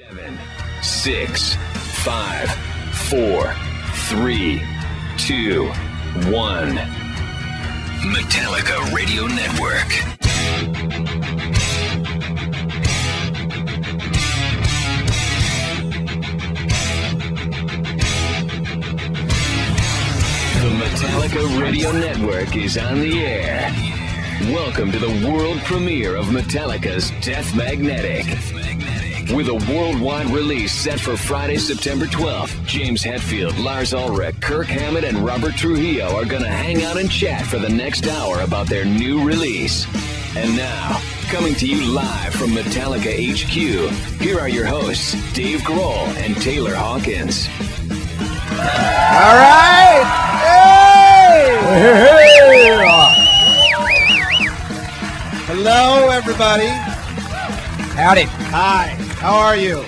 7, 6, 5, 4, 3, 2, 1. Metallica Radio Network. The Metallica Radio Network is on the air. Welcome to the world premiere of Metallica's Death Magnetic. With a worldwide release set for Friday, September 12th, James Hetfield, Lars Ulrich, Kirk Hammett, and Robert Trujillo are going to hang out and chat for the next hour about their new release. And now, coming to you live from Metallica HQ, here are your hosts, Dave Grohl and Taylor Hawkins. All right! Hey! Hello, everybody. Howdy. Hi. How are you?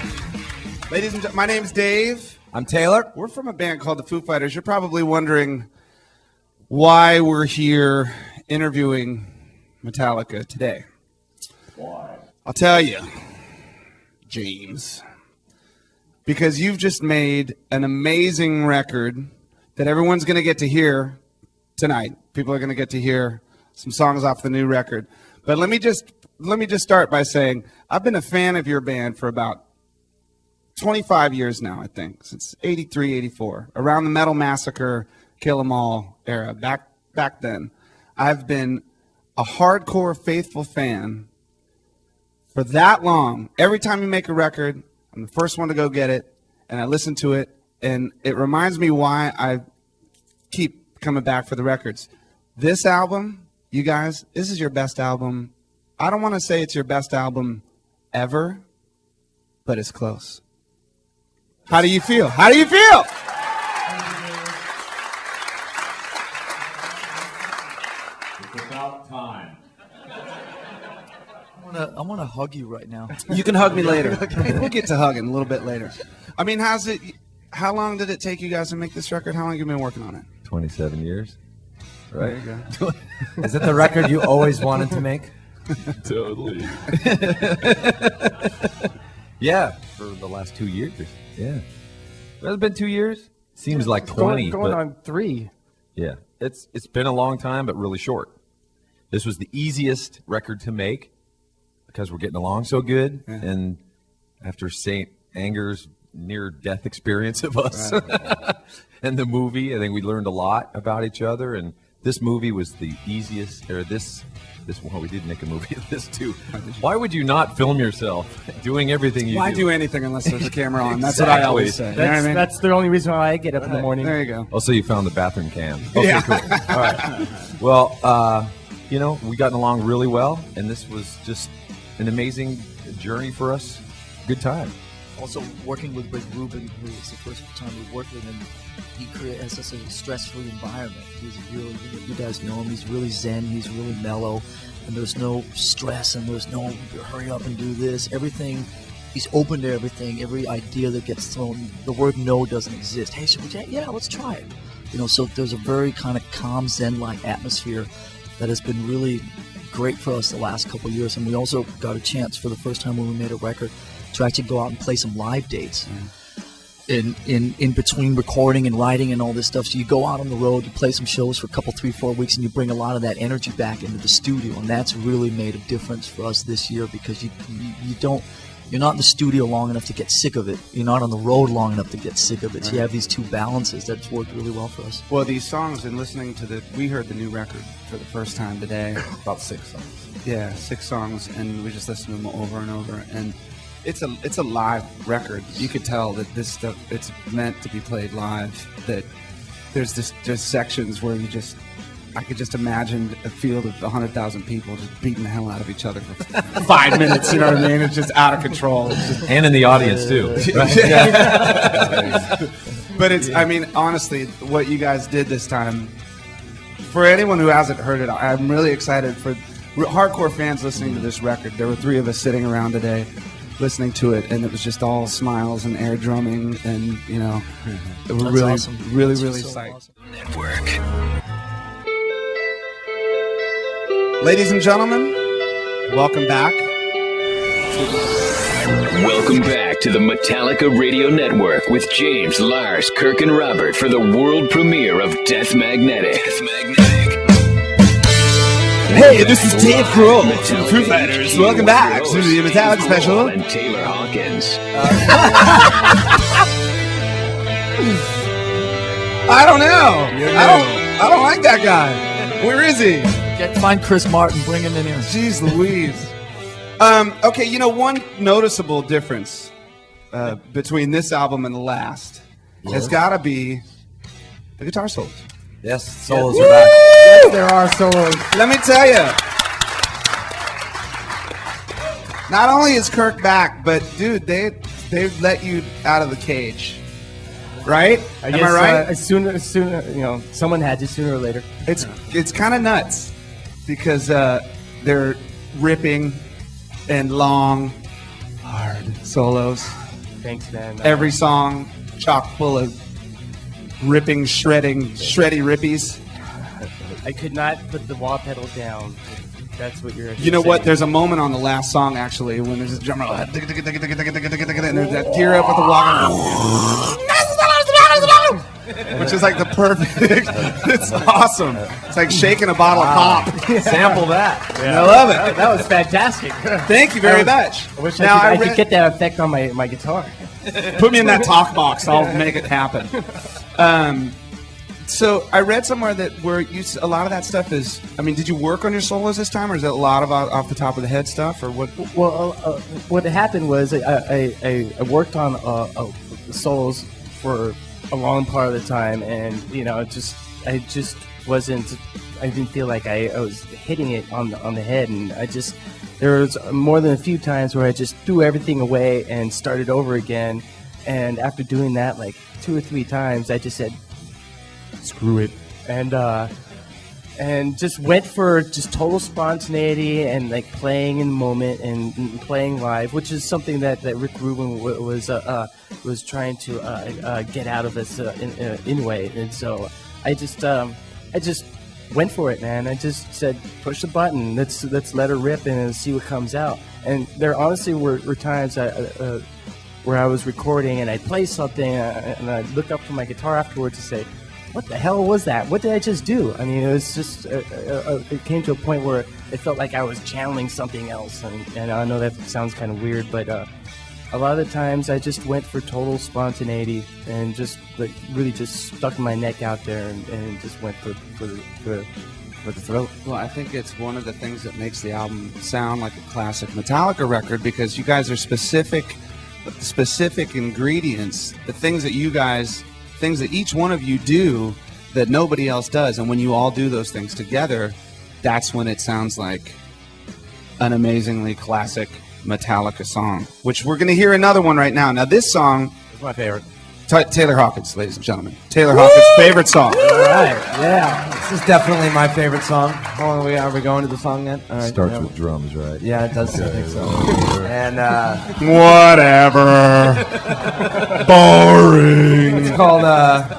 Ladies and gentlemen, my name's Dave. I'm Taylor. We're from a band called the Foo Fighters. You're probably wondering why we're here interviewing Metallica today. Why? I'll tell you, James. Because you've just made an amazing record that everyone's going to get to hear tonight. People are going to get to hear some songs off the new record. But let me just start by saying I've been a fan of your band for about 25 years now, I think, since 83, 84, around the Metal Massacre, Kill 'Em All era. Back then, I've been a hardcore, faithful fan for that long. Every time you make a record, I'm the first one to go get it, and I listen to it, and it reminds me why I keep coming back for the records. This album, you guys, this is your best album. I don't want to say it's your best album ever, but it's close. How do you feel? How do you feel? It's about time. I want to hug you right now. You can hug me later. We'll get to hugging a little bit later. I mean, how long did it take you guys to make this record? How long have you been working on it? 27 years. Right. There you go. Is it the record you always wanted to make? Totally. Yeah, for the last 2 years. Yeah. Well, it's been 2 years. Seems like 20. Going but on 3. yeah, it's been a long time, but really short. This was the easiest record to make because we're getting along so good. Yeah. And after St. Anger's near-death experience of us and the movie, I think we learned a lot about each other. And this movie was the easiest, or this well, we did make a movie of this too. Why would you not film yourself doing everything you do? Why do anything unless there's a camera on? That's what I always say. You know what I mean? That's the only reason why I get up in the morning. There you go. Also, you found the bathroom cam. Okay, Yeah. cool. All right. Well, we gotten along really well, and this was just an amazing journey for us. Good time. Also, working with Rick Rubin, who is the first time we worked with him, he has such a stress-free environment. He's really, you guys know him, he's really zen, he's really mellow, and there's no stress, and there's no hurry up and do this. Everything, he's open to everything, every idea that gets thrown. The word no doesn't exist. Hey, should we try it? Yeah, let's try it. So there's a very kind of calm, zen-like atmosphere that has been really great for us the last couple of years. And we also got a chance for the first time when we made a record to actually go out and play some live dates in between recording and writing and all this stuff. So you go out on the road, you play some shows for a couple, 3-4 weeks, and you bring a lot of that energy back into the studio. And that's really made a difference for us this year because you're not in the studio long enough to get sick of it. You're not on the road long enough to get sick of it. So you have these two balances that's worked really well for us. Well, these songs and listening to we heard the new record for the first time today. About 6 songs. Yeah, 6 songs, and we just listened to them over and over. And it's a live record. You could tell that this stuff, it's meant to be played live. That there's just sections where I could just imagine a field of 100,000 people just beating the hell out of each other for 5 minutes. You know what I mean? It's just out of control. It's just, And in the audience, too. but I mean, honestly, what you guys did this time, for anyone who hasn't heard it, I'm really excited for hardcore fans listening to this record. There were 3 of us sitting around today listening to it, and it was just all smiles and air drumming, and we're really, awesome. really, That's really so psyched. awesome. Network. Ladies and gentlemen, welcome back. Welcome back to the Metallica Radio Network with James, Lars, Kirk, and Robert for the world premiere of Death Magnetic. Hey, this is Dave Grohl from Foo Fighters. Welcome back to the Metallica special. And Taylor Hawkins. I don't know. I don't like that guy. Where is he? Find Chris Martin, bring him in here. Jeez Louise. Okay, one noticeable difference between this album and the last has got to be the guitar solos. Yes, solos are back. Yes, there are solos. Let me tell you. Not only is Kirk back, but dude, they've let you out of the cage, right? Am I right? Sooner, someone had to sooner or later. It's kind of nuts because they're ripping and long, hard solos. Thanks, man. Every song chock full of ripping, shreddy rippies. I could not put the wah pedal down. That's what you're. You know saying. what? There's a moment on the last song actually when there's a drum roll, and there's that gear up with the wah, which is like the perfect. It's awesome. It's like shaking a bottle of pop. Sample that. I love it. That was fantastic. Thank you very much. I wish I could get that effect on my guitar. Put me in that talk box. I'll make it happen. So I read somewhere that a lot of that stuff is. I mean, did you work on your solos this time, or is it a lot of off the top of the head stuff, or what? Well, what happened was I worked on solos for a long part of the time, and I just wasn't. I didn't feel like I was hitting it on the head, and there was more than a few times where I just threw everything away and started over again. And after doing that like 2 or 3 times, I just said, "Screw it," and just went for just total spontaneity and like playing in the moment and playing live, which is something that Rick Rubin was trying to get out of us anyway. And so I just went for it, man. I just said, push the button. Let's let her rip and see what comes out. And there honestly were times where I was recording and I'd play something and I'd look up from my guitar afterwards and say, what the hell was that? What did I just do? I mean, it was just, it came to a point where it felt like I was channeling something else. And I know that sounds kind of weird, but a lot of the times I just went for total spontaneity and just like really just stuck my neck out there and just went for the throat. Well, I think it's one of the things that makes the album sound like a classic Metallica record because you guys are specific ingredients, the things that each one of you do that nobody else does. And when you all do those things together, that's when it sounds like an amazingly classic Metallica song, which we're going to hear another one right now. Now, this song It's my favorite. Taylor Hawkins, ladies and gentlemen. Taylor Hawkins' favorite song. All right, yeah. This is definitely my favorite song. How long are we going to the song yet? All right, Starts with drums, right? Yeah, it does. I think so. And Whatever. Boring. it's called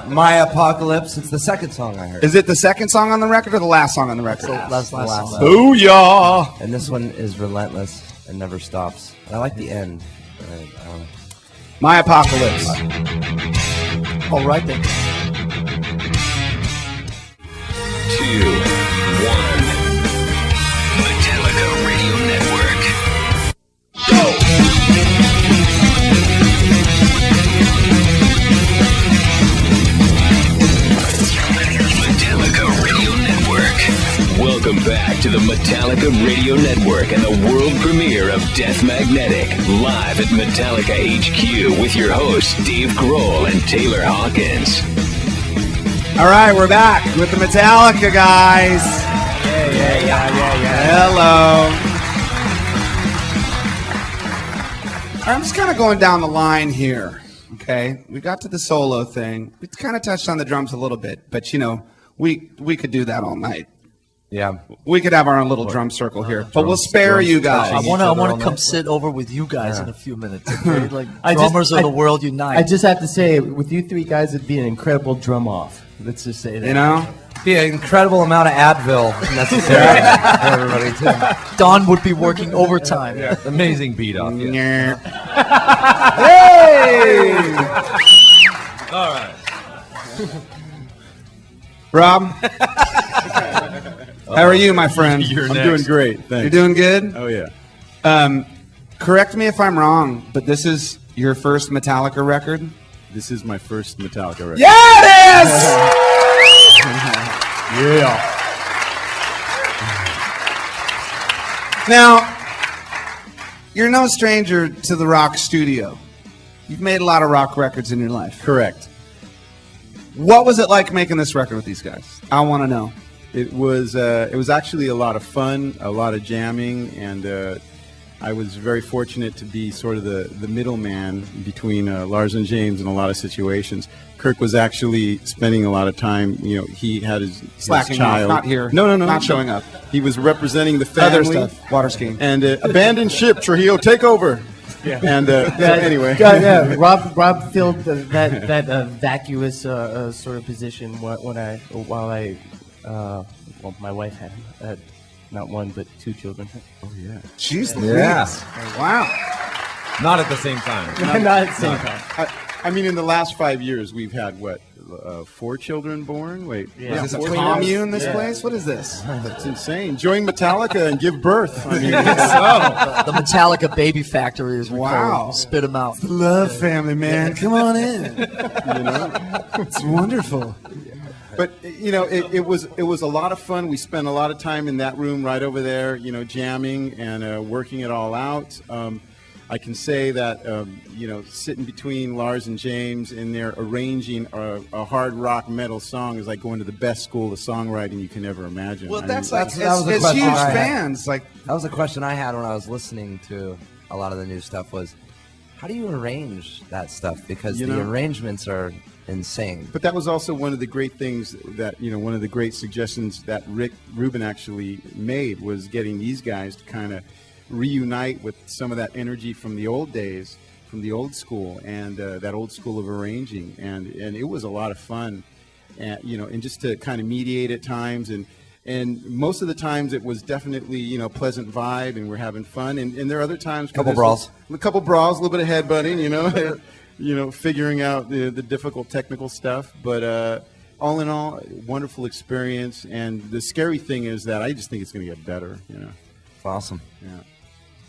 My Apocalypse. It's the second song I heard. Is it the second song on the record or the last song on the record? Last song. Booyah! And this one is relentless and never stops. And I like the end. I don't know. My Apocalypse. All right then. 2, 1. Metallica Radio Network. Go! Metallica Radio Network. Welcome back to the Metallica Radio Network and the world premiere of Death Magnetic, live at Metallica HQ with your hosts Dave Grohl and Taylor Hawkins. All right, we're back with the Metallica guys. Yeah. Hello. I'm just kind of going down the line here, okay? We got to the solo thing. We kind of touched on the drums a little bit, but, we could do that all night. Yeah. We could have our own little drum circle here, but we'll spare you guys. I want other to on come that. sit over with you guys in a few minutes. Okay? Like I just- drummers of the world unite. I just have to say, with you three guys, it'd be an incredible drum off. Let's just say that. Be an incredible amount of Advil necessary for everybody, too. Don would be working overtime. Amazing beat off. Yeah. Nyeh. Hey! All right. Rob, how are you, my friend? I'm doing great. Thanks. You're doing good? Oh, yeah. Correct me if I'm wrong, but this is your first Metallica record? This is my first Metallica record. Yeah, it is! Yeah. Now, you're no stranger to the rock studio. You've made a lot of rock records in your life. Correct. What was it like making this record with these guys? I want to know. It was actually a lot of fun, a lot of jamming, and I was very fortunate to be sort of the middleman between Lars and James in a lot of situations. Kirk was actually spending a lot of time, he had his Slacking child. off, not here. No. Not showing up. He was representing the family. Other stuff, water skiing. And abandoned ship, Trujillo, take over. Yeah. And so anyway. Yeah, Rob filled that vacuous sort of position while my wife had not one but two children. Oh yeah. Jeez, Yeah. Wow. Not at the same time. Not at the same time. I mean, in the last 5 years, we've had, 4 children born? Wait. Yeah. Is this a 4 commune, this place? What is this? That's insane. Join Metallica and give birth. I mean, The Metallica baby factory is Wow. Spit them out. Love family, man. Come on in. It's wonderful. but it was a lot of fun. We spent a lot of time in that room right over there, jamming and working it all out. I can say that, sitting between Lars and James in there arranging a hard rock metal song is like going to the best school of songwriting you can ever imagine. Well, I that's mean, like, that was a it's question huge I had. fans. Like, That was a question I had when I was listening to a lot of the new stuff was, how do you arrange that stuff? Because the arrangements are insane. But that was also one of the great things that, one of the great suggestions that Rick Rubin actually made was getting these guys to kind of reunite with some of that energy from the old days, from the old school, and that old school of arranging. And it was a lot of fun, and just to kind of mediate at times. And most of the times it was definitely, pleasant vibe and we're having fun. And there are other times. A couple brawls, a little bit of headbutting, figuring out the difficult technical stuff. But all in all, wonderful experience. And the scary thing is that I just think it's going to get better, It's awesome. Yeah.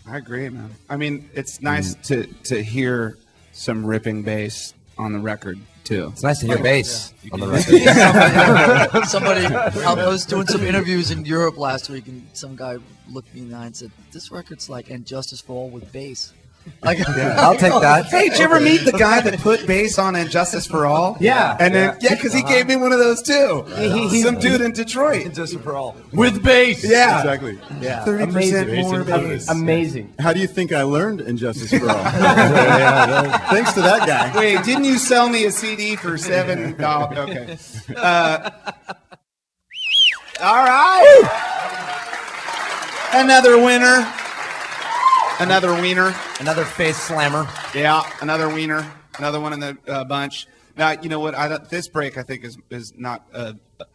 I agree, man. I mean, it's nice to hear some ripping bass on the record, too. It's nice to hear bass on the record. Somebody, I was doing some interviews in Europe last week, and some guy looked me in the eye and said, "This record's like And Justice for All with bass." I'll take that. Hey, did you ever meet the guy that put bass on And Justice for All? Yeah. And then, because he gave me one of those, too. Some dude in Detroit. Just for all. With bass. Yeah. Exactly. Yeah. 30% more bass. Amazing. How do you think I learned Injustice for All? Thanks to that guy. Wait, didn't you sell me a CD for $7? Okay. All right. Another winner. Another wiener. Another face slammer. Yeah, another wiener. Another one in the bunch. Now, you know what? This break, I think, is not.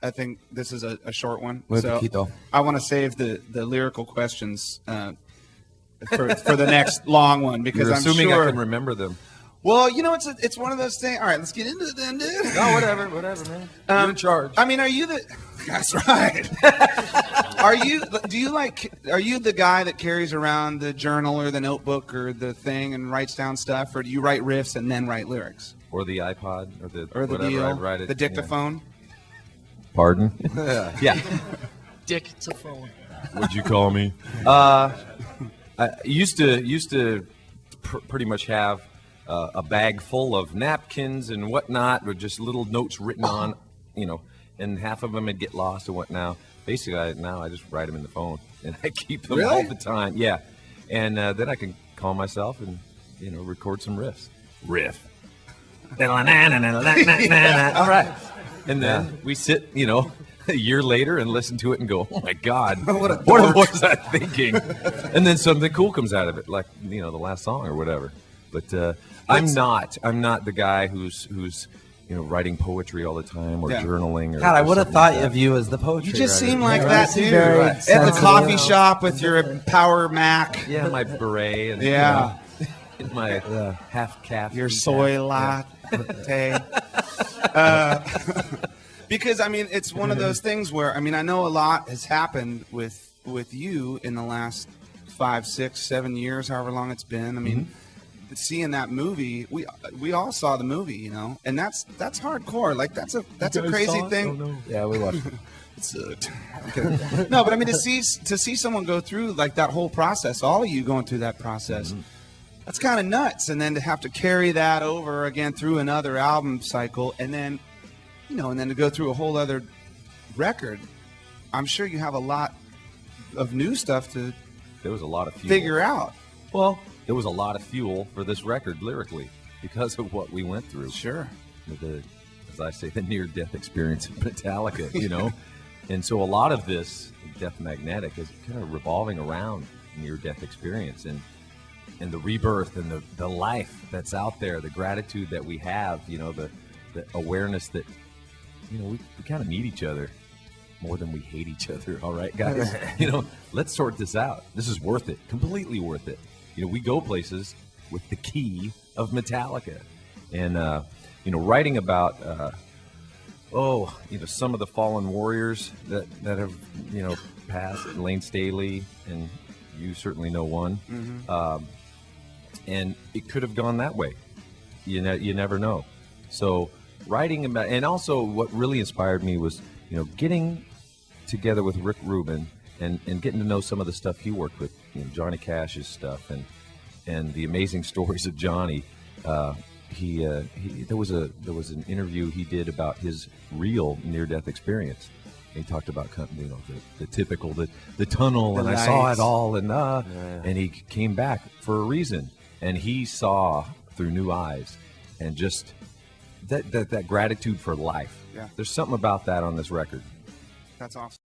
I think this is a short one. Muy So poquito. I want to save the lyrical questions for the next long one because You're I'm assuming sure. I can remember them. Well, it's one of those things. All right, let's get into it then, dude. No, whatever, man. You're in charge. I mean, are you the? That's right. Are you the guy that carries around the journal or the notebook or the thing and writes down stuff, or do you write riffs and then write lyrics? Or the iPod, or the whatever deal, I write it. the dictaphone? Pardon? Yeah. Dick to phone. What'd you call me? I used to pretty much have a bag full of napkins and whatnot, with just little notes written on, and half of them would get lost and whatnot. Basically, now I just write them in the phone, and I keep them all the time. Yeah, and then I can call myself and record some riffs. Riff. All right. And then we sit, a year later and listen to it and go, oh my God, what was I thinking? And then something cool comes out of it, like the last song or whatever. But I'm not the guy who's writing poetry all the time or journaling. Or God, I would have something like thought that. of you as the poetry You just writer. seem like Yeah, that, you dude. seem very At the sensitive. coffee shop with your Power Mac. Yeah, my beret. And, Yeah. In my half calf. Your soy latte. Because, I mean, it's one of those things where, I mean, I know a lot has happened with you in the last 5, 6, 7 years, however long it's been. I mean, seeing that movie, we all saw the movie, you know, and that's hardcore. Like, that's a crazy thing. Oh, no. Yeah, we watched it. It sucked. Okay. No, but I mean, to see someone go through like that whole process, all of you going through that process, that's kind of nuts. And then to have to carry that over again through another album cycle, and then, you know, and then to go through a whole other record, I'm sure you have a lot of new stuff to There was a lot of fuel. figure out. Well, there was a lot of fuel for this record lyrically because of what we went through. Sure. As I say, the near-death experience of Metallica, you know? And so a lot of this, Death Magnetic, is kind of revolving around near-death experience and the rebirth and the life that's out there, the gratitude that we have, you know, the awareness that, you know, we kind of need each other more than we hate each other. All right, guys, you know, let's sort this out. This is worth it, completely worth it. You know, we go places with the key of Metallica, and you know, writing about you know, some of the fallen warriors that have, you know, passed, Lane Staley, and you certainly know one. And it could have gone that way. You never know. So writing about, and also what really inspired me was, you know, getting together with Rick Rubin and getting to know some of the stuff he worked with, you know, Johnny Cash's stuff and the amazing stories of Johnny. There was an interview he did about his real near-death experience. He talked about, you know, the typical the tunnel, and I saw it all, and he came back for a reason, and he saw through new eyes, and just that gratitude for life. Yeah. There's something about that on this record. That's awesome.